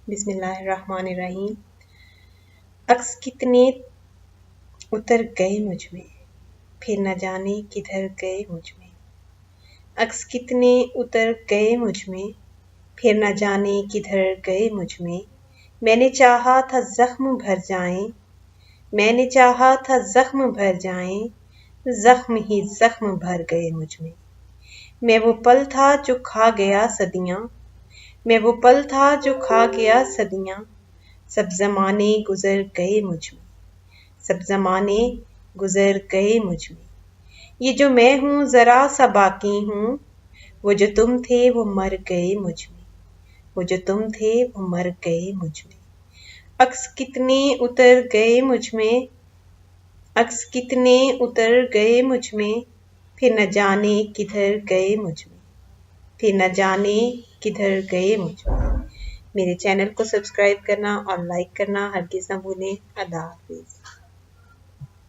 بسم اللہ الرحمن الرحیم۔ عکس کتنے اتر گئے مجھ میں، پھر نہ جانے کدھر گئے مجھ میں۔ عکس کتنے اتر گئے مجھ میں، پھر نہ جانے کدھر گئے مجھ میں۔ میں نے چاہا تھا زخم بھر جائیں، میں نے چاہا تھا زخم بھر جائیں، زخم ہی زخم بھر گئے مجھ میں۔ میں وہ پل تھا جو کھا گیا صدیاں، میں وہ پل تھا جو کھا گیا صدیاں، سب زمانے گزر گئے مجھ میں، سب زمانے گزر گئے مجھ میں۔ یہ جو میں ہوں ذرا سا باقی ہوں، وہ جو تم تھے وہ مر گئے مجھ میں، وہ جو تم تھے وہ مر گئے مجھ میں۔ عکس کتنے اتر گئے مجھ میں، عکس کتنے اتر گئے مجھ میں، پھر نہ جانے کدھر گئے مجھ میں، پھر نہ جانے کدھر گئے مجھ میں۔ میرے چینل کو سبسکرائب کرنا اور لائک کرنا ہرگز نہ بھولیں۔ اللہ حافظ۔